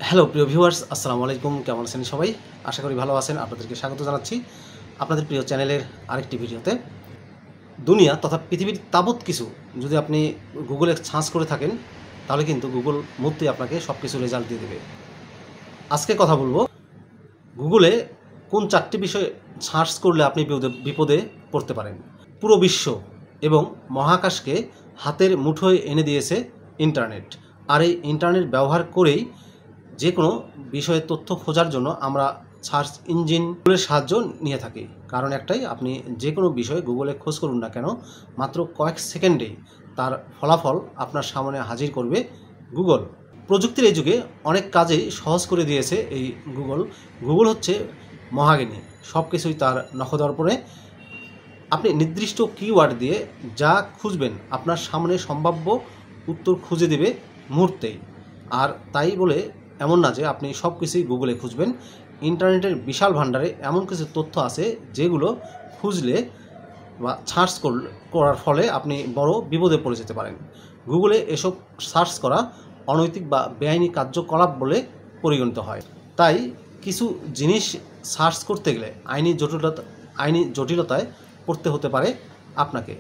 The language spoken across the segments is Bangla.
হ্যালো প্রিয় ভিউয়ার্স, আসসালামু আলাইকুম। কেমন আছেন সবাই? আশা করি ভালো আছেন। আপনাদেরকে স্বাগত জানাচ্ছি আপনাদের প্রিয় চ্যানেলের আরেকটি ভিডিওতে। দুনিয়া তথা পৃথিবীর তাবৎ কিছু যদি আপনি গুগলে সার্চ করে থাকেন, তাহলে কিন্তু গুগল মুহূর্তেই আপনাকে সব কিছু রেজাল্ট দিয়ে দেবে। আজকে কথা বলবো গুগলে কোন 4টি বিষয় সার্চ করলে আপনি বিপদে পড়তে পারেন। পুরো বিশ্ব এবং মহাকাশকে হাতের মুঠোয় এনে দিয়েছে ইন্টারনেট। আর এই ইন্টারনেট ব্যবহার করেই যে কোনো বিষয়ে তথ্য খোঁজার জন্য আমরা সার্চ ইঞ্জিনগুলোর সাহায্য নিয়ে থাকি। কারণ একটাই, আপনি যে কোনো বিষয়ে গুগলে খোঁজ করুন না কেন, মাত্র কয়েক সেকেন্ডেই তার ফলাফল আপনার সামনে হাজির করবে গুগল। প্রযুক্তির এই যুগে অনেক কাজেই সহজ করে দিয়েছে এই গুগল। গুগল হচ্ছে মহাজ্ঞানী, সব কিছুই তার নখদর্পণে। আপনি নির্দিষ্ট কিওয়ার্ড দিয়ে যা খুঁজবেন আপনার সামনে সম্ভাব্য উত্তর খুঁজে দেবে মুহূর্তেই। আর তাই বলে এমন না যে আপনি সব কিছুই গুগলে খুঁজবেন। ইন্টারনেটের বিশাল ভাণ্ডারে এমন কিছু তথ্য আছে যেগুলো খুঁজলে বা সার্চ করার ফলে আপনি বড় বিপদে পড়ে যেতে পারেন। গুগলে এসব সার্চ করা অনৈতিক বা বেআইনি কার্যকলাপ বলে পরিগণিত হয়। তাই কিছু জিনিস সার্চ করতে গেলে আইনি জটিলতায় পড়তে হতে পারে আপনাকে।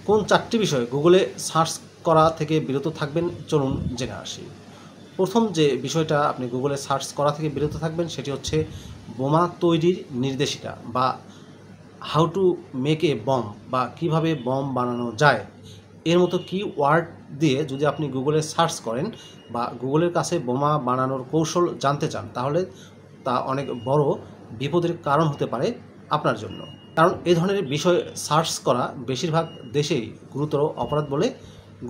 কোন 4টি বিষয় গুগলে সার্চ করা থেকে বিরত থাকবেন, চলুন জেনে আসি। প্রথম যে বিষয়টা আপনি গুগলে সার্চ করা থেকে বিরত থাকবেন সেটি হচ্ছে বোমা তৈরির নির্দেশিকা বা how to make a bomb, বা কিভাবে বম বানানো যায়। এর মতো কিওয়ার্ড দিয়ে যদি আপনি গুগলে সার্চ করেন বা গুগলের কাছে বোমা বানানোর কৌশল জানতে চান, তাহলে তা অনেক বড় বিপদের কারণ হতে পারে আপনার জন্য। কারণ এই ধরনের বিষয় সার্চ করা বেশিরভাগ দেশেই গুরুতর অপরাধ বলে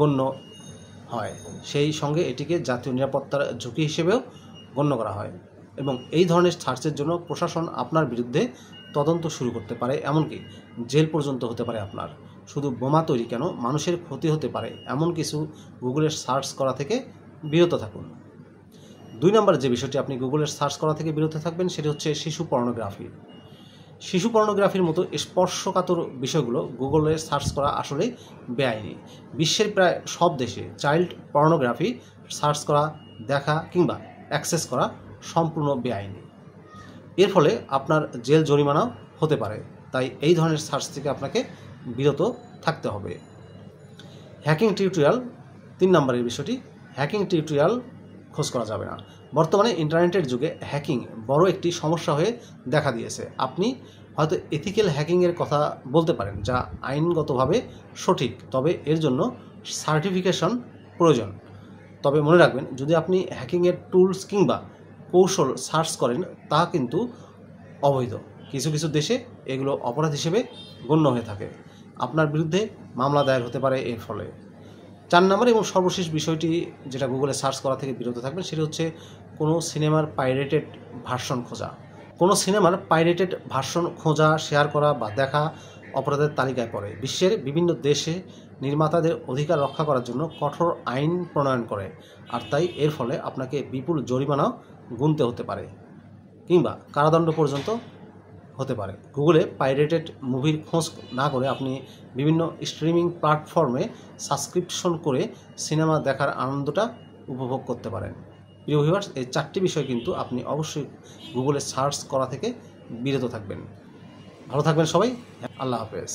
গণ্য হয়। সেই সঙ্গে এটিকে জাতীয় নিরাপত্তার ঝুঁকি হিসেবেও গণ্য করা হয় এবং এই ধরনের সার্চের জন্য প্রশাসন আপনার বিরুদ্ধে তদন্ত শুরু করতে পারে, এমনকি জেল পর্যন্ত হতে পারে আপনার। শুধু বোমা তৈরি কেন, মানুষের ক্ষতি হতে পারে এমন কিছু গুগলের সার্চ করা থেকে বিরত থাকুন। 2 নম্বর যে বিষয়টি আপনি গুগলের সার্চ করা থেকে বিরত থাকবেন সেটি হচ্ছে শিশু পর্নোগ্রাফি। শিশু পর্নোগ্রাফির মতো স্পর্শকাতর বিষয়গুলো গুগলে সার্চ করা আসলে বেআইনি। বিশ্বের প্রায় সব দেশে চাইল্ড পর্নোগ্রাফি সার্চ করা, দেখা কিংবা অ্যাক্সেস করা সম্পূর্ণ বেআইনি। এর ফলে আপনার জেল জরিমানাও হতে পারে। তাই এই ধরনের সার্চ থেকে আপনাকে বিরত থাকতে হবে। হ্যাকিং টিউটোরিয়াল 3 নম্বরের বিষয়টি, হ্যাকিং টিউটোরিয়াল খোঁজ করা যাবে না। বর্তমানে ইন্টারনেটের যুগে হ্যাকিং বড় একটি সমস্যা হয়ে দেখা দিয়েছে। আপনি হয়তো এথিক্যাল হ্যাকিংয়ের কথা বলতে পারেন, যা আইনগতভাবে সঠিক, তবে এর জন্য সার্টিফিকেশন প্রয়োজন। তবে মনে রাখবেন, যদি আপনি হ্যাকিংয়ের টুলস কিংবা কৌশল সার্চ করেন তা কিন্তু অবৈধ। কিছু কিছু দেশে এগুলো অপরাধ হিসেবে গণ্য হয়ে থাকে। আপনার বিরুদ্ধে মামলা দায়ের হতে পারে এর ফলে। 4 নম্বর এবং সর্বশেষ বিষয়টি যেটা গুগলে সার্চ করা থেকে বিরত থাকবেন সেটি হচ্ছে কোনো সিনেমার পাইরেটেড ভার্সন খোঁজা। কোনো সিনেমার পাইরেটেড ভার্সন খোঁজা, শেয়ার করা বা দেখা অপরাধের তালিকায় পড়ে। বিশ্বের বিভিন্ন দেশে নির্মাতাদের অধিকার রক্ষা করার জন্য কঠোর আইন প্রণয়ন করে, আর তাই এর ফলে আপনাকে বিপুল জরিমানাও গুনতে হতে পারে কিংবা কারাদণ্ড পর্যন্ত হতে পারে। গুগলে পাইরেটেড মুভির খোঁজ না করে আপনি বিভিন্ন স্ট্রিমিং প্ল্যাটফর্মে সাবস্ক্রিপশন করে সিনেমা দেখার আনন্দটা উপভোগ করতে পারেন। প্রিয় ভিউয়ার্স, এই 4টি বিষয় কিন্তু আপনি অবশ্যই গুগলে সার্চ করা থেকে বিরত থাকবেন। ভালো থাকবেন সবাই। আল্লাহ হাফেজ।